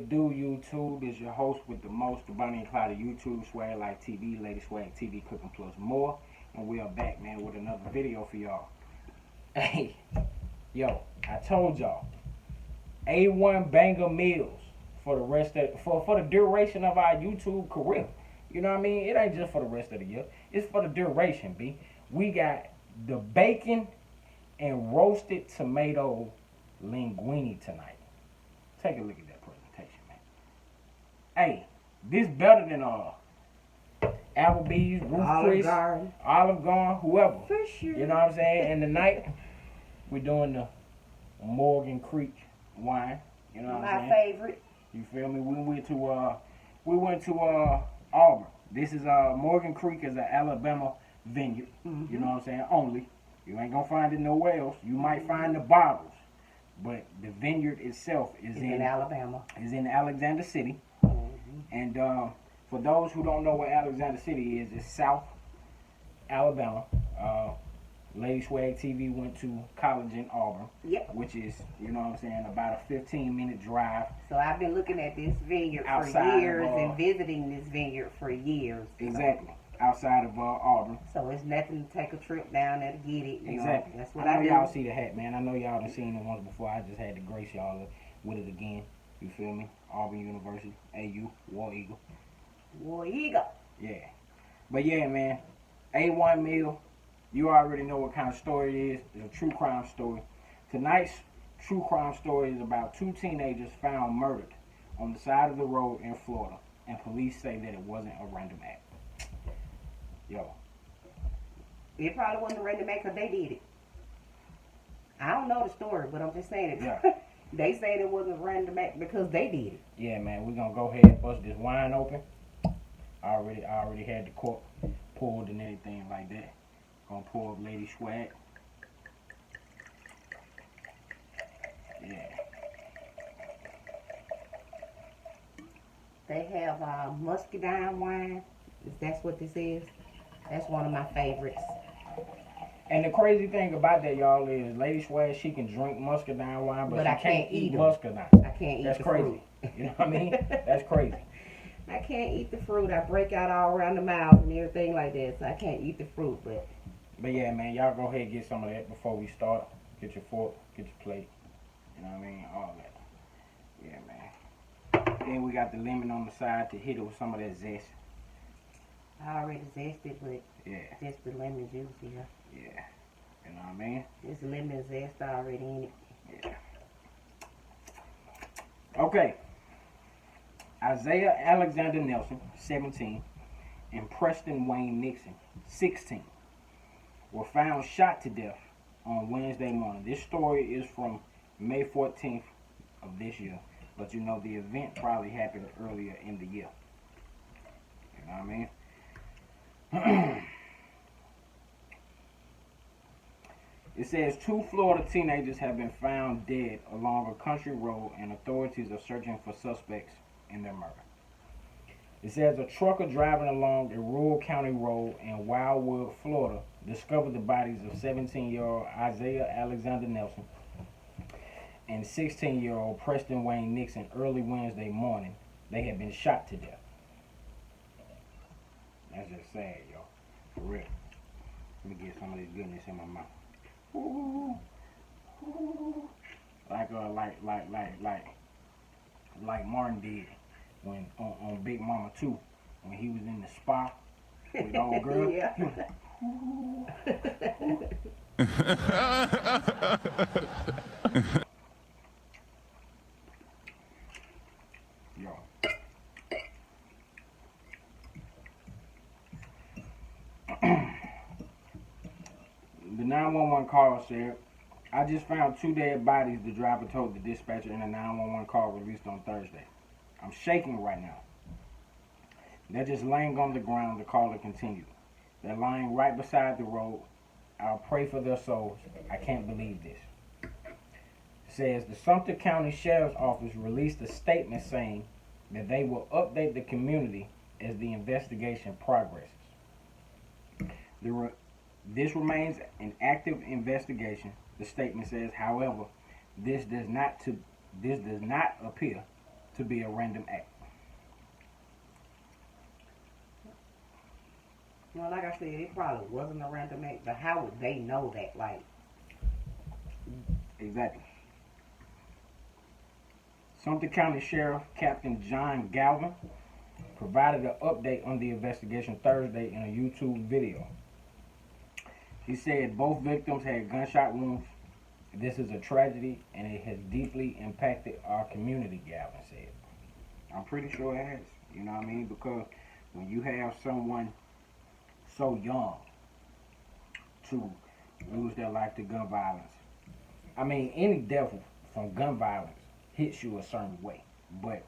it do, YouTube? This is your host with the most, the Bunny and Clyde of YouTube, Swag Life TV, Lady Swag TV, Cooking Plus More. And we are back, man, with another video for y'all. Hey, yo, I told y'all, A1 banger meals for the rest of, for the duration of our YouTube career. You know what I mean? It ain't just for the rest of the year. It's for the duration, B. We got the bacon and roasted tomato linguine tonight. Take a look at that presentation, man. Hey, this better than Applebee's, Ruth Chris, Olive Garden, whoever. For sure. You know what I'm saying? And tonight, we're doing the Morgan Creek wine. You know what I'm saying? My favorite. You feel me? We went to Auburn. This is Morgan Creek is an Alabama vineyard. Mm-hmm. You know what I'm saying? Only. You ain't gonna find it nowhere else. You might find the bottles, but the vineyard itself is in Alabama. Is in Alexander City. Mm-hmm. And for those who don't know what Alexander City is, it's South Alabama. Lady Swag TV went to college in Auburn, yep. Which is, you know what I'm saying, about a 15-minute drive. So I've been looking at this vineyard for years and visiting this vineyard for years. Exactly. Outside of Auburn. So it's nothing to take a trip down there to get it. Exactly. Know, that's what I know I do. y'all see the hat, man. I know y'all done seen it once before. I just had to grace y'all with it again. You feel me? Auburn University, AU, War Eagle. War Eagle. Yeah. But yeah, man. A1 meal. You already know what kind of story it is. It's a true crime story. Tonight's true crime story is about two teenagers found murdered on the side of the road in Florida. And police say that it wasn't a random act. Yo. It probably wasn't a random act because they did it. I don't know the story, but I'm just saying it. Yeah. They said it wasn't a random act because they did it. Yeah, man. We're going to go ahead and bust this wine open. I already had the cork pulled and anything like that. Gonna pour up Lady Swag. Yeah. They have muscadine wine. If that's what this is. That's one of my favorites. And the crazy thing about that, y'all, is Lady Swag, she can drink muscadine wine, but she can't eat muscadine. I can't eat That's the crazy. fruit. You know what I mean? That's crazy. I can't eat the fruit. I break out all around the mouth and everything like that, so I can't eat the fruit. But yeah, man, y'all go ahead and get some of that before we start. Get your fork, get your plate. You know what I mean? All that. Yeah, man. Then we got the lemon on the side to hit it with some of that zest. I already zested, but yeah, just the lemon juice here. Yeah. You know what I mean? There's lemon zest already in it. Yeah. Okay. Isaiah Alexander Nelson, 17, and Preston Wayne Nixon, 16, were found shot to death on Wednesday morning. This story is from May 14th of this year, but you know the event probably happened earlier in the year. You know what I mean? It says 2 Florida teenagers have been found dead along a country road, and authorities are searching for suspects in their murder. It says a trucker driving along a rural county road in Wildwood, Florida, discovered the bodies of 17-year-old Isaiah Alexander Nelson and 16-year-old Preston Wayne Nixon early Wednesday morning. They had been shot to death. That's just sad, y'all. For real. Let me get some of this goodness in my mouth. Ooh. Ooh. Like Martin did when on Big Mama 2 when he was in the spa with the old girl. Yeah. He was like, ooh. Yo. The 911 call said, I just found 2 dead bodies, the driver told the dispatcher in a 911 call released on Thursday. I'm shaking right now. They're just laying on the ground, the caller continued. They're lying right beside the road. I'll pray for their souls. I can't believe this. It says the Sumter County Sheriff's Office released a statement saying that they will update the community as the investigation progresses. This remains an active investigation, the statement says. However, this does not appear to be a random act. Well, like I said, it probably wasn't a random act, but how would they know that? Like, Exactly. Sumter County Sheriff Captain John Galvin provided an update on the investigation Thursday in a YouTube video. He said both victims had gunshot wounds. This is a tragedy and it has deeply impacted our community, Galvin said. I'm pretty sure it has, you know what I mean? Because when you have someone so young to lose their life to gun violence, I mean, any death from gun violence hits you a certain way. But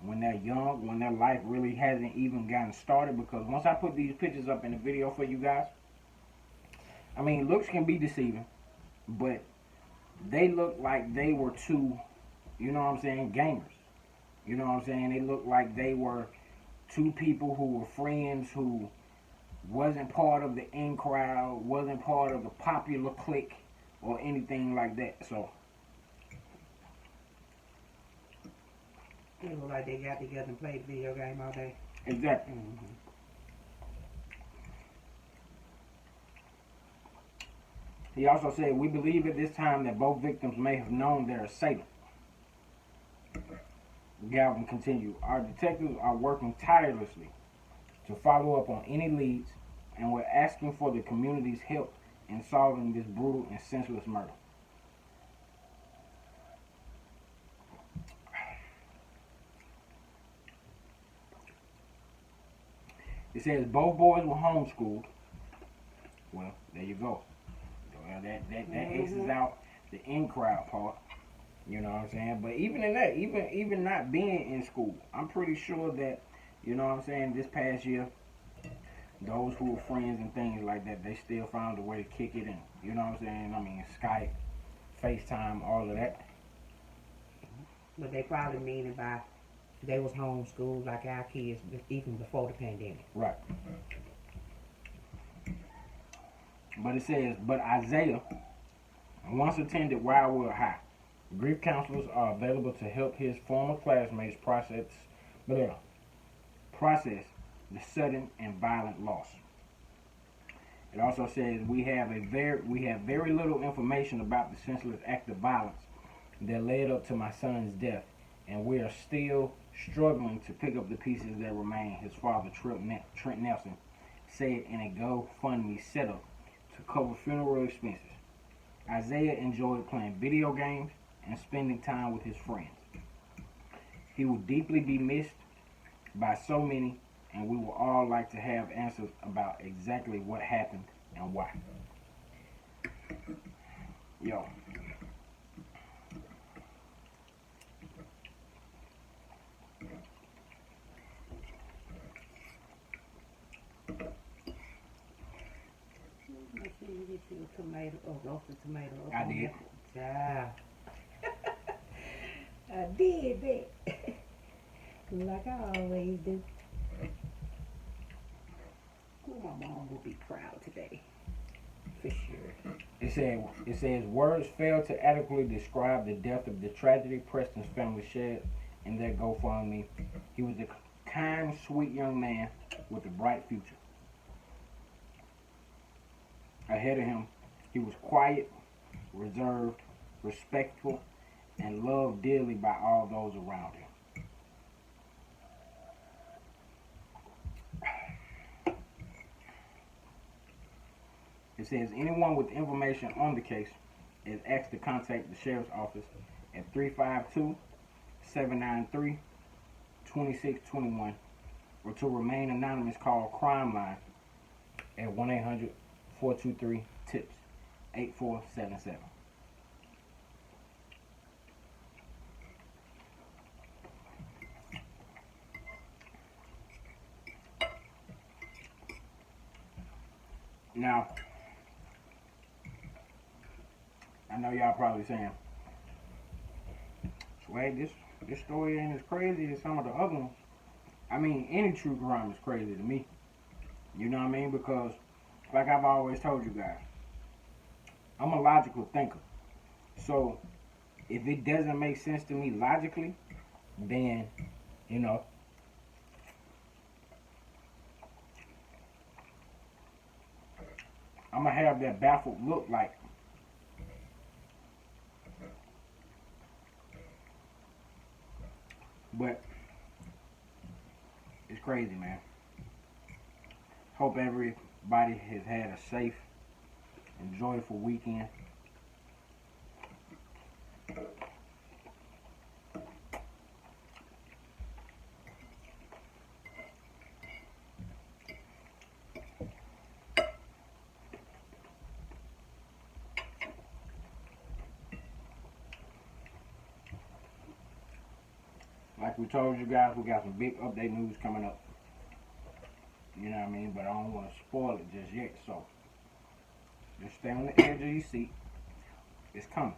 when they're young, when their life really hasn't even gotten started, because once I put these pictures up in the video for you guys, I mean, looks can be deceiving, but they look like they were two, you know what I'm saying, gamers. You know what I'm saying? They look like they were two people who were friends who wasn't part of the in crowd, wasn't part of the popular clique or anything like that. So it looked like they got together and played the video game all day. exactly. Mm-hmm. He also said, we believe at this time that both victims may have known their assailant. Galvin continued, our detectives are working tirelessly to follow up on any leads, and we're asking for the community's help in solving this brutal and senseless murder. It says both boys were homeschooled. Well, there you go. Well, that X's out the in crowd part. You know what I'm saying? But even in that, even not being in school, I'm pretty sure that, you know what I'm saying, this past year, those who were friends and things like that, they still found a way to kick it in. You know what I'm saying? I mean, Skype, FaceTime, all of that. But they probably mean it by they was homeschooled like our kids even before the pandemic. Right. But it says, but Isaiah once attended Wildwood High. Grief counselors are available to help his former classmates process the sudden and violent loss. It also says we have very little information about the senseless act of violence that led up to my son's death, and we are still struggling to pick up the pieces that remain, his father Trent Nelson said in a GoFundMe setup to cover funeral expenses. Isaiah enjoyed playing video games and spending time with his friends. He will deeply be missed by so many, and we would all like to have answers about exactly what happened and why. Yo. Make sure you get you a tomato, roasted tomato. I did. Yeah. I did that. Like I always do. Oh, my mom will be proud today. For sure. It says words fail to adequately describe the depth of the tragedy Preston's family shared in their GoFundMe. He was a kind, sweet young man with a bright future. Ahead of him, he was quiet, reserved, respectful, and loved dearly by all those around him. It says anyone with information on the case is asked to contact the sheriff's office at 352-793-2621 or to remain anonymous call Crime Line at 1-800-423-TIPS 8477. Now, I know y'all probably saying, Swag, this story ain't as crazy as some of the other ones. I mean, any true crime is crazy to me. You know what I mean? Because, like I've always told you guys, I'm a logical thinker. So, if it doesn't make sense to me logically, then, you know, I'm gonna have that baffled look like, but it's crazy, man. Hope everybody has had a safe and joyful weekend. Like we told you guys, we got some big update news coming up. You know what I mean? But I don't want to spoil it just yet, so just stay on the edge of your seat. It's coming.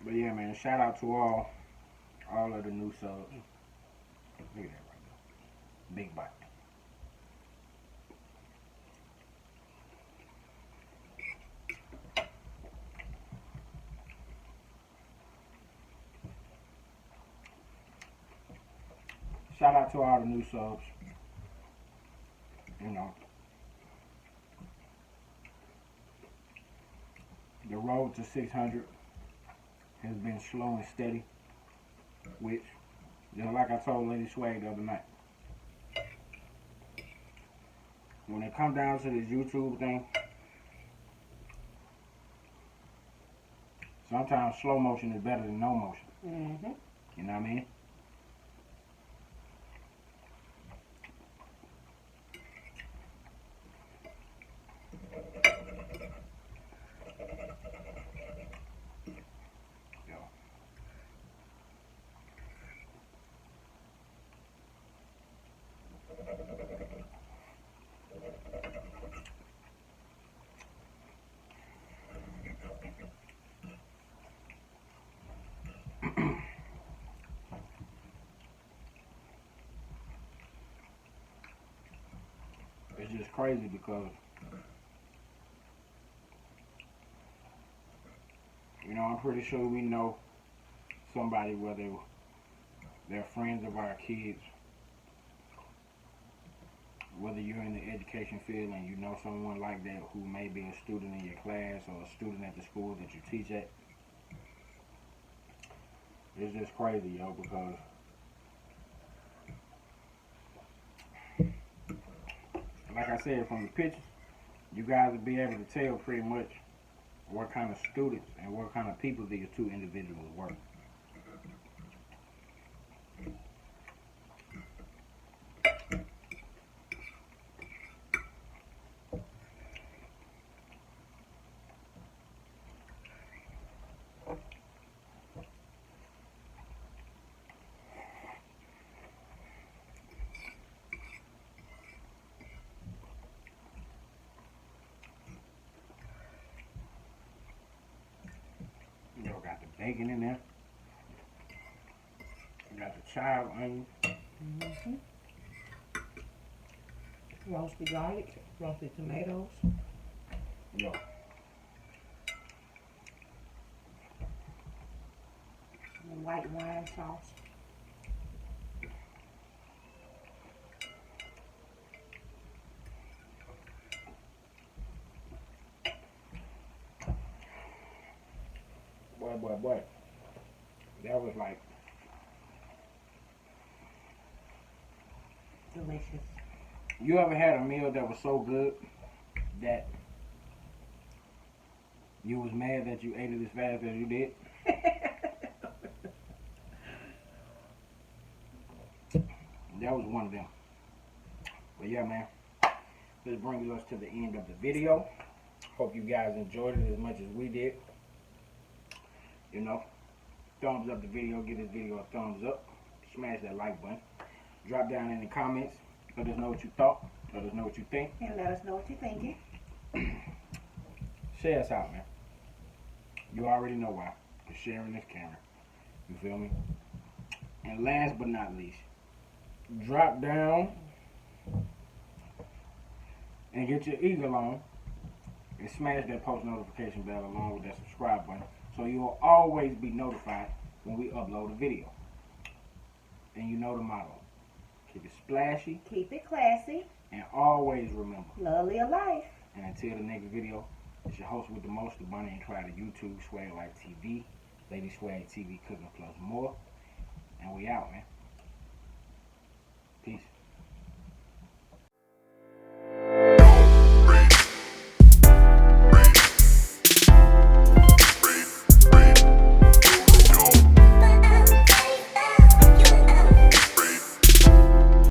But yeah, man, shout out to all of the new subs. Look at that right there. Big bite. Shout out to all the new subs. You know, the road to 600 has been slow and steady, which, you know, like I told Lady Swag the other night, when it comes down to this YouTube thing, sometimes slow motion is better than no motion. Mm-hmm. You know what I mean? It's just crazy because, you know, I'm pretty sure we know somebody, whether they're friends of our kids, whether you're in the education field and you know someone like that who may be a student in your class or a student at the school that you teach at. It's just crazy, yo, because like I said, from the pictures, you guys will be able to tell pretty much what kind of students and what kind of people these two individuals were. You know, got the bacon in there. You got the chive onion. Mm-hmm. Roasted garlic, roasted tomatoes. Yo. And white wine sauce. Boy. That was like Delicious. You ever had a meal that was so good that you was mad that you ate it as fast as you did? That was one of them. But yeah, man, this brings us to the end of the video. Hope you guys enjoyed it as much as we did. You know, thumbs up the video, give this video a thumbs up, smash that like button, drop down in the comments, let us know what you thought, let us know what you think. And let us know what you're thinking. Share us out, man. You already know why. You're sharing this camera. You feel me? And last but not least, drop down and get your eagle on and smash that post notification bell along with that subscribe button so you'll always be notified when we upload a video. And you know the motto. Keep it splashy. Keep it classy. And always remember. Love your life. And until the next video, it's your host with the most, the Bonnie and Clyde of YouTube, Swag Life TV, Lady Swag TV, Cooking Plus More. And we out, man.